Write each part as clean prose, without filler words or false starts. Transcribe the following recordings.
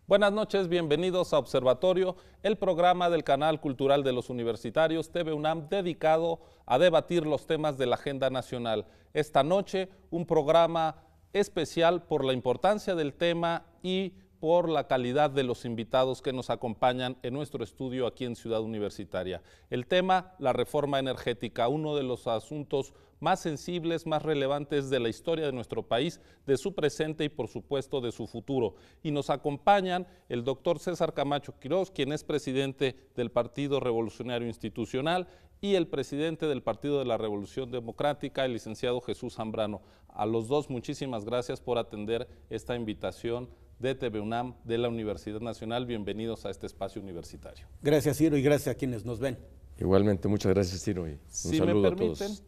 Buenas noches, bienvenidos a Observatorio, el programa del canal cultural de los universitarios TV UNAM dedicado a debatir los temas de la agenda nacional. Esta noche un programa especial por la importancia del tema y por la calidad de los invitados que nos acompañan en nuestro estudio aquí en Ciudad Universitaria. El tema, la reforma energética, uno de los asuntos más sensibles, más relevantes de la historia de nuestro país, de su presente y por supuesto de su futuro. Y nos acompañan el doctor César Camacho Quirós, quien es presidente del Partido Revolucionario Institucional, y el presidente del Partido de la Revolución Democrática, el licenciado Jesús Zambrano. A los dos, muchísimas gracias por atender esta invitación de TV UNAM, de la Universidad Nacional. Bienvenidos a este espacio universitario. Gracias, Ciro, y gracias a quienes nos ven. Igualmente, muchas gracias, Ciro, y un saludo a todos.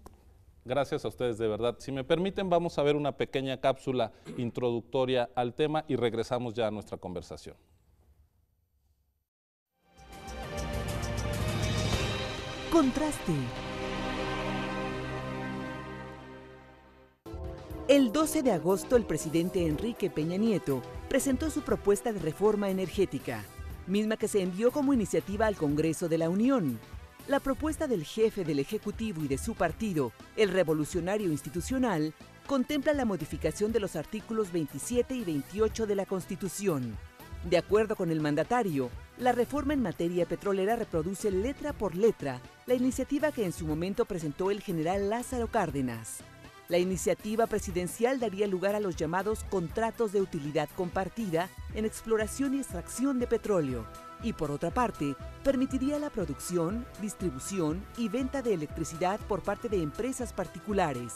Gracias a ustedes, de verdad. Si me permiten, vamos a ver una pequeña cápsula introductoria al tema y regresamos ya a nuestra conversación. Contraste. El 12 de agosto, el presidente Enrique Peña Nieto presentó su propuesta de reforma energética, misma que se envió como iniciativa al Congreso de la Unión. La propuesta del jefe del Ejecutivo y de su partido, el Revolucionario Institucional, contempla la modificación de los artículos 27 y 28 de la Constitución. De acuerdo con el mandatario, la reforma en materia petrolera reproduce letra por letra la iniciativa que en su momento presentó el general Lázaro Cárdenas. La iniciativa presidencial daría lugar a los llamados contratos de utilidad compartida en exploración y extracción de petróleo y, por otra parte, permitiría la producción, distribución y venta de electricidad por parte de empresas particulares.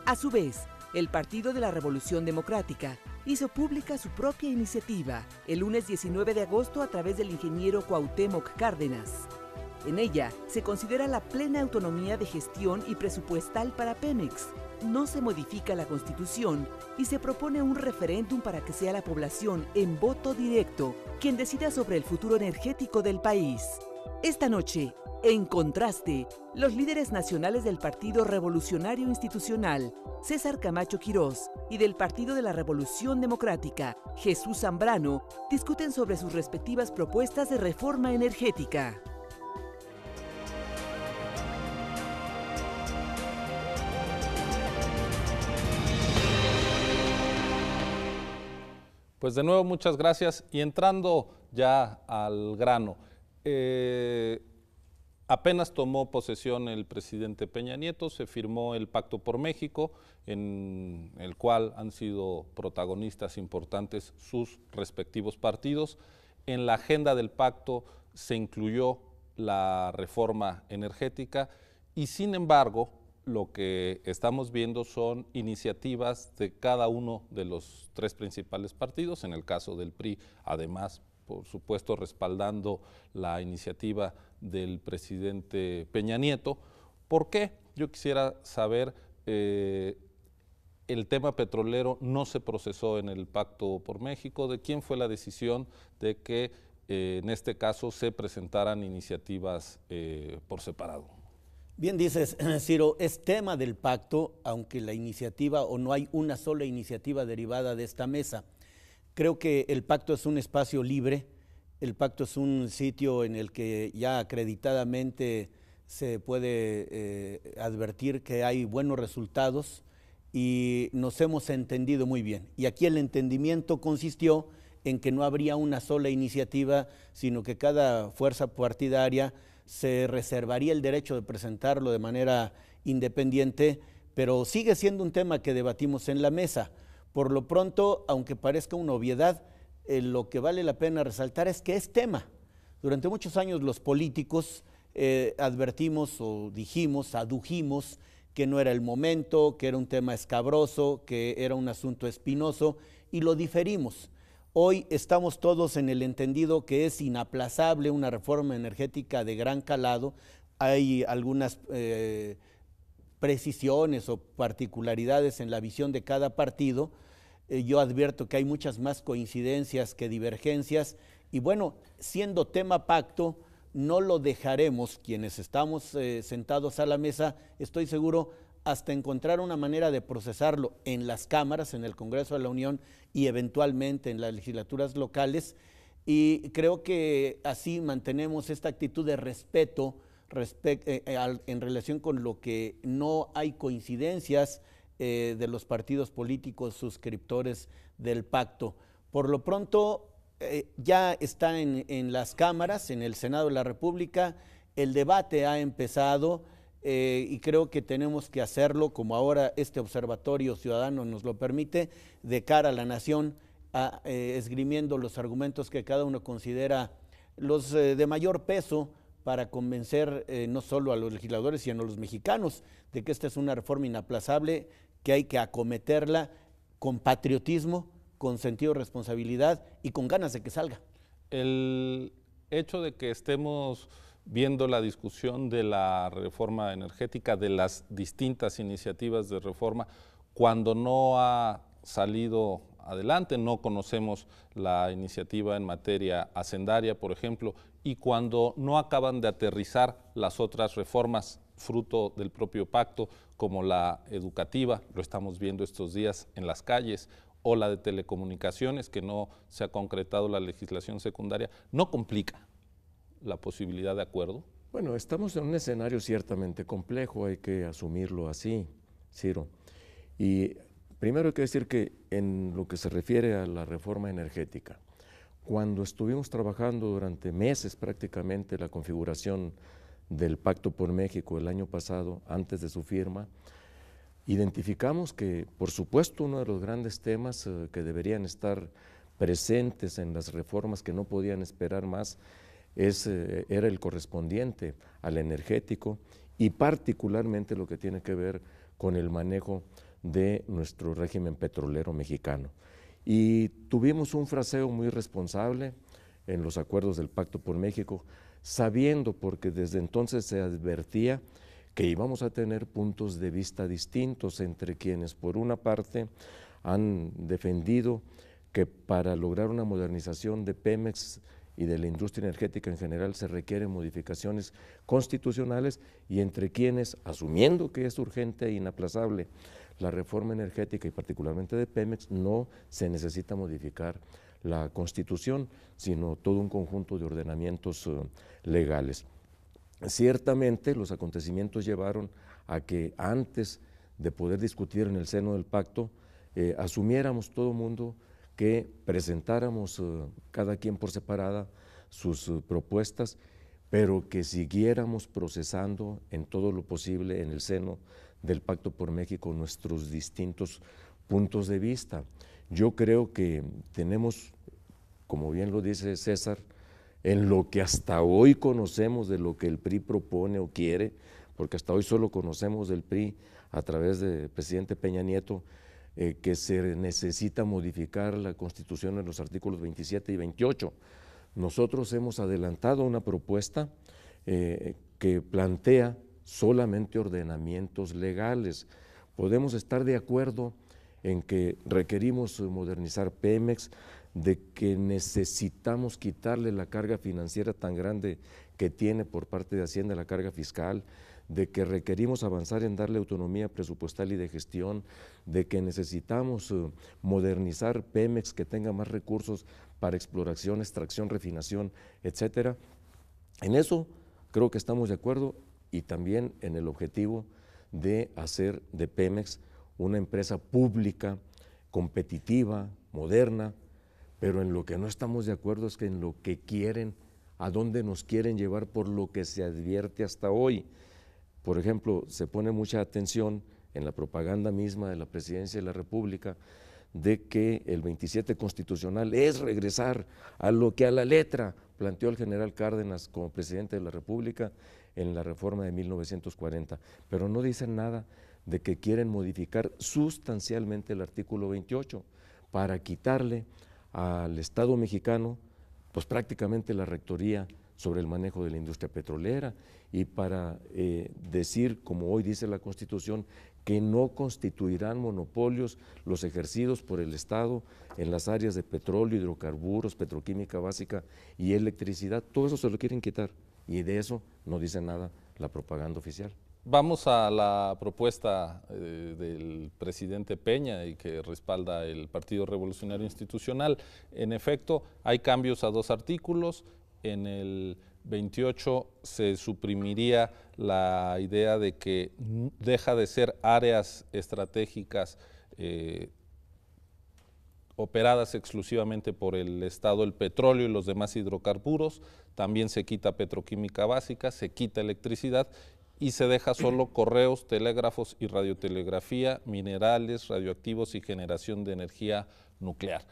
A su vez, el Partido de la Revolución Democrática hizo pública su propia iniciativa el lunes 19 de agosto a través del ingeniero Cuauhtémoc Cárdenas. En ella se considera la plena autonomía de gestión y presupuestal para Pemex. No se modifica la Constitución y se propone un referéndum para que sea la población en voto directo quien decida sobre el futuro energético del país. Esta noche, en Contraste, los líderes nacionales del Partido Revolucionario Institucional, César Camacho Quirós, y del Partido de la Revolución Democrática, Jesús Zambrano, discuten sobre sus respectivas propuestas de reforma energética. Pues de nuevo muchas gracias y entrando ya al grano, apenas tomó posesión el presidente Peña Nieto, se firmó el Pacto por México, en el cual han sido protagonistas importantes sus respectivos partidos. En la agenda del pacto se incluyó la reforma energética y sin embargo, lo que estamos viendo son iniciativas de cada uno de los tres principales partidos, en el caso del PRI, además, por supuesto, respaldando la iniciativa del presidente Peña Nieto. ¿Por qué? Yo quisiera saber, el tema petrolero no se procesó en el Pacto por México. ¿De quién fue la decisión de que en este caso se presentaran iniciativas por separado? Bien dices, Ciro, es tema del pacto, aunque la iniciativa o no hay una sola iniciativa derivada de esta mesa. Creo que el pacto es un espacio libre, el pacto es un sitio en el que ya acreditadamente se puede advertir que hay buenos resultados y nos hemos entendido muy bien. Y aquí el entendimiento consistió en que no habría una sola iniciativa, sino que cada fuerza partidaria se reservaría el derecho de presentarlo de manera independiente, pero sigue siendo un tema que debatimos en la mesa. Por lo pronto, aunque parezca una obviedad, lo que vale la pena resaltar es que es tema. Durante muchos años los políticos advertimos o dijimos, adujimos que no era el momento, que era un tema escabroso, que era un asunto espinoso y lo diferimos. Hoy estamos todos en el entendido que es inaplazable una reforma energética de gran calado. Hay algunas precisiones o particularidades en la visión de cada partido. Yo advierto que hay muchas más coincidencias que divergencias y bueno, siendo tema pacto, no lo dejaremos quienes estamos sentados a la mesa, estoy seguro, hasta encontrar una manera de procesarlo en las cámaras, en el Congreso de la Unión y eventualmente en las legislaturas locales, Y creo que así mantenemos esta actitud de respeto en relación con lo que no hay coincidencias de los partidos políticos suscriptores del pacto. Por lo pronto, ya está en las cámaras, en el Senado de la República, el debate ha empezado y creo que tenemos que hacerlo, como ahora este observatorio ciudadano nos lo permite, de cara a la nación, esgrimiendo los argumentos que cada uno considera los de mayor peso para convencer no solo a los legisladores, sino a los mexicanos de que esta es una reforma inaplazable, que hay que acometerla con patriotismo, con sentido de responsabilidad y con ganas de que salga. El hecho de que estemos viendo la discusión de la reforma energética, de las distintas iniciativas de reforma, cuando no ha salido adelante, no conocemos la iniciativa en materia hacendaria, por ejemplo, y cuando no acaban de aterrizar las otras reformas fruto del propio pacto, como la educativa, lo estamos viendo estos días en las calles, o la de telecomunicaciones, que no se ha concretado la legislación secundaria, ¿no complica la posibilidad de acuerdo? Bueno, estamos en un escenario ciertamente complejo, hay que asumirlo así, Ciro. Y primero hay que decir que en lo que se refiere a la reforma energética, cuando estuvimos trabajando durante meses prácticamente la configuración del Pacto por México el año pasado, antes de su firma, identificamos que, por supuesto, uno de los grandes temas que deberían estar presentes en las reformas que no podían esperar más era el correspondiente al energético y particularmente lo que tiene que ver con el manejo de nuestro régimen petrolero mexicano. Y tuvimos un fraseo muy responsable en los acuerdos del Pacto por México, sabiendo, porque desde entonces se advertía que íbamos a tener puntos de vista distintos entre quienes por una parte han defendido que para lograr una modernización de Pemex y de la industria energética en general se requieren modificaciones constitucionales y entre quienes, asumiendo que es urgente e inaplazable la reforma energética y particularmente de Pemex, no se necesita modificar la Constitución, sino todo un conjunto de ordenamientos legales. Ciertamente los acontecimientos llevaron a que antes de poder discutir en el seno del pacto, asumiéramos todo el mundo que presentáramos cada quien por separada sus propuestas, pero que siguiéramos procesando en todo lo posible en el seno del Pacto por México nuestros distintos puntos de vista. Yo creo que tenemos, como bien lo dice César, en lo que hasta hoy conocemos de lo que el PRI propone o quiere, porque hasta hoy solo conocemos del PRI a través del presidente Peña Nieto, que se necesita modificar la Constitución en los artículos 27 y 28. Nosotros hemos adelantado una propuesta que plantea solamente ordenamientos legales. Podemos estar de acuerdo en que requerimos modernizar Pemex, de que necesitamos quitarle la carga financiera tan grande que tiene por parte de Hacienda, la carga fiscal, de que requerimos avanzar en darle autonomía presupuestal y de gestión, de que necesitamos modernizar Pemex, que tenga más recursos para exploración, extracción, refinación, etcétera. En eso creo que estamos de acuerdo y también en el objetivo de hacer de Pemex una empresa pública, competitiva, moderna, pero en lo que no estamos de acuerdo es que en lo que quieren, a dónde nos quieren llevar por lo que se advierte hasta hoy. Por ejemplo, se pone mucha atención en la propaganda misma de la Presidencia de la República de que el 27 constitucional es regresar a lo que a la letra planteó el general Cárdenas como presidente de la República en la reforma de 1940, pero no dicen nada de que quieren modificar sustancialmente el artículo 28 para quitarle al Estado mexicano pues prácticamente la rectoría sobre el manejo de la industria petrolera y para decir, como hoy dice la Constitución, que no constituirán monopolios los ejercidos por el Estado en las áreas de petróleo, hidrocarburos, petroquímica básica y electricidad. Todo eso se lo quieren quitar y de eso no dice nada la propaganda oficial. Vamos a la propuesta del presidente Peña y que respalda el Partido Revolucionario Institucional. En efecto, hay cambios a 2 artículos. En el 28 se suprimiría la idea de que deja de ser áreas estratégicas operadas exclusivamente por el Estado el petróleo y los demás hidrocarburos. También se quita petroquímica básica, se quita electricidad y se deja solo correos, telégrafos y radiotelegrafía, minerales, radioactivos y generación de energía nuclear.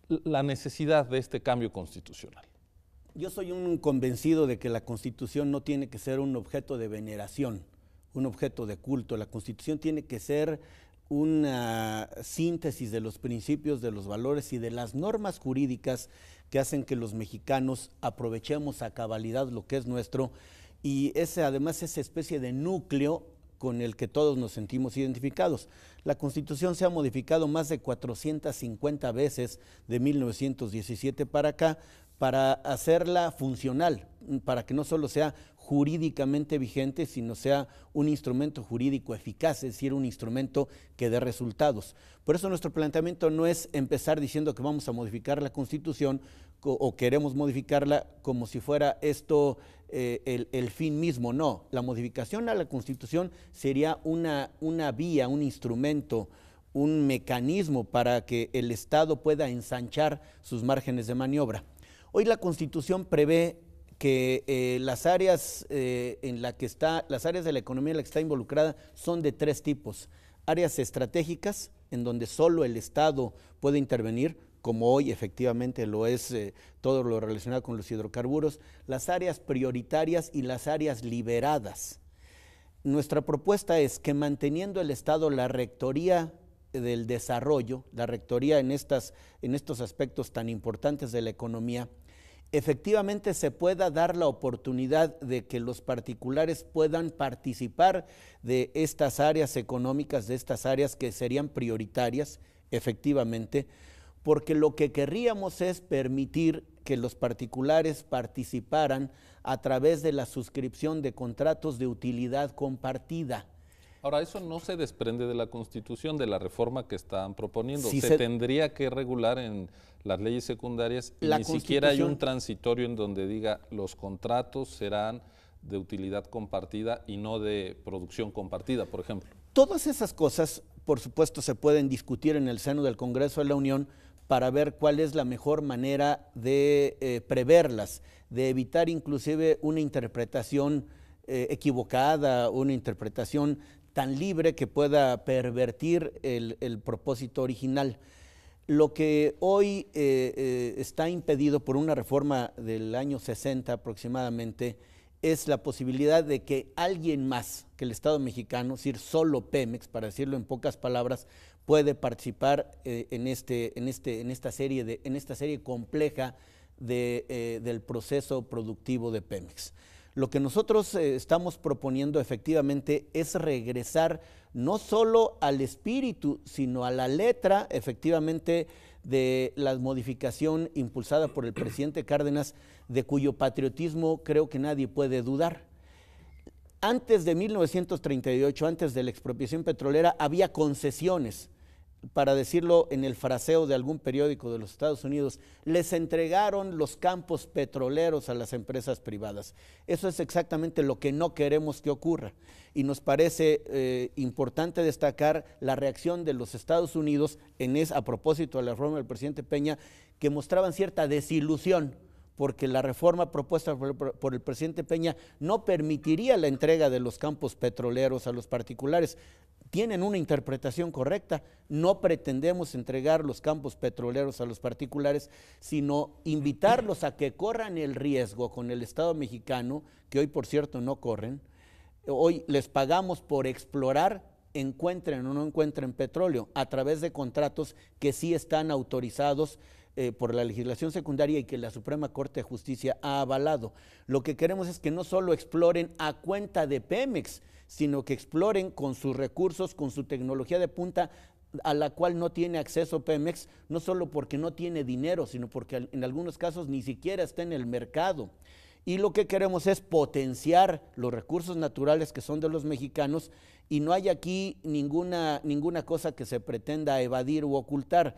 La necesidad de este cambio constitucional. Yo soy un convencido de que la Constitución no tiene que ser un objeto de veneración, un objeto de culto. La Constitución tiene que ser una síntesis de los principios, de los valores y de las normas jurídicas que hacen que los mexicanos aprovechemos a cabalidad lo que es nuestro, y además esa especie de núcleo con el que todos nos sentimos identificados. La Constitución se ha modificado más de 450 veces de 1917 para acá para hacerla funcional, para que no solo sea jurídicamente vigente, sino sea un instrumento jurídico eficaz, es decir, un instrumento que dé resultados. Por eso nuestro planteamiento no es empezar diciendo que vamos a modificar la Constitución o queremos modificarla como si fuera esto el fin mismo. No, la modificación a la Constitución sería una vía, un instrumento, un mecanismo para que el Estado pueda ensanchar sus márgenes de maniobra. Hoy la Constitución prevé que las áreas las áreas de la economía en la que está involucrada son de 3 tipos: áreas estratégicas, en donde solo el Estado puede intervenir, como hoy efectivamente lo es todo lo relacionado con los hidrocarburos; las áreas prioritarias y las áreas liberadas. Nuestra propuesta es que, manteniendo el Estado la rectoría del desarrollo, la rectoría en estos aspectos tan importantes de la economía, efectivamente se pueda dar la oportunidad de que los particulares puedan participar de estas áreas económicas, de estas áreas que serían prioritarias, efectivamente, porque lo que querríamos es permitir que los particulares participaran a través de la suscripción de contratos de utilidad compartida. Ahora, eso no se desprende de la Constitución, de la reforma que están proponiendo. Se tendría que regular en las leyes secundarias y ni siquiera hay un transitorio en donde diga los contratos serán de utilidad compartida y no de producción compartida, por ejemplo. Todas esas cosas, por supuesto, se pueden discutir en el seno del Congreso de la Unión para ver cuál es la mejor manera de preverlas, de evitar inclusive una interpretación equivocada, una interpretación tan libre que pueda pervertir el propósito original. Lo que hoy está impedido por una reforma del año 60 aproximadamente es la posibilidad de que alguien más que el Estado mexicano, es decir, solo Pemex, para decirlo en pocas palabras, puede participar en esta serie compleja del proceso productivo de Pemex. Lo que nosotros estamos proponiendo efectivamente es regresar no solo al espíritu, sino a la letra, efectivamente, de la modificación impulsada por el presidente Cárdenas, de cuyo patriotismo creo que nadie puede dudar. Antes de 1938, antes de la expropiación petrolera, había concesiones. Para decirlo en el fraseo de algún periódico de los Estados Unidos, les entregaron los campos petroleros a las empresas privadas. Eso es exactamente lo que no queremos que ocurra. Y nos parece importante destacar la reacción de los Estados Unidos a propósito de la reforma del presidente Peña, que mostraban cierta desilusión, porque la reforma propuesta por el presidente Peña no permitiría la entrega de los campos petroleros a los particulares. Tienen una interpretación correcta, no pretendemos entregar los campos petroleros a los particulares, sino invitarlos a que corran el riesgo con el Estado mexicano, que hoy por cierto no corren. Hoy les pagamos por explorar, encuentren o no encuentren petróleo, a través de contratos que sí están autorizados por la legislación secundaria y que la Suprema Corte de Justicia ha avalado. Lo que queremos es que no solo exploren a cuenta de Pemex, sino que exploren con sus recursos, con su tecnología de punta, a la cual no tiene acceso Pemex, no solo porque no tiene dinero, sino porque en algunos casos ni siquiera está en el mercado. y lo que queremos es potenciar los recursos naturales que son de los mexicanos, y no hay aquí ninguna cosa que se pretenda evadir u ocultar.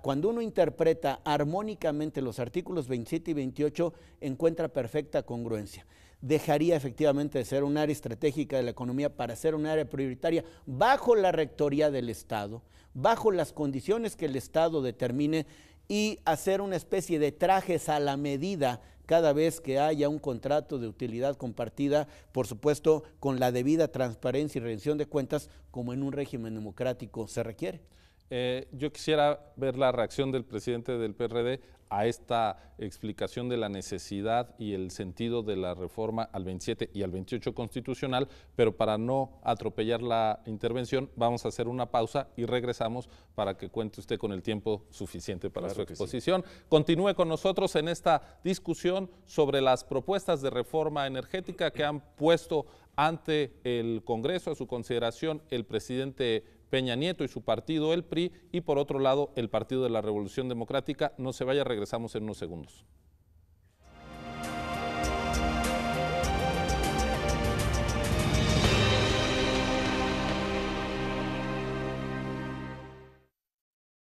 Cuando uno interpreta armónicamente los artículos 27 y 28, encuentra perfecta congruencia. Dejaría efectivamente de ser un área estratégica de la economía para ser un área prioritaria bajo la rectoría del Estado, bajo las condiciones que el Estado determine, y hacer una especie de trajes a la medida cada vez que haya un contrato de utilidad compartida, por supuesto con la debida transparencia y rendición de cuentas, como en un régimen democrático se requiere. Yo quisiera ver la reacción del presidente del PRD a esta explicación de la necesidad y el sentido de la reforma al 27 y al 28 constitucional, pero para no atropellar la intervención vamos a hacer una pausa y regresamos para que cuente usted con el tiempo suficiente para su exposición. Sí. Continúe con nosotros en esta discusión sobre las propuestas de reforma energética que han puesto ante el Congreso a su consideración el presidente Peña Nieto y su partido, el PRI, y por otro lado, el Partido de la Revolución Democrática. No se vaya, regresamos en unos segundos.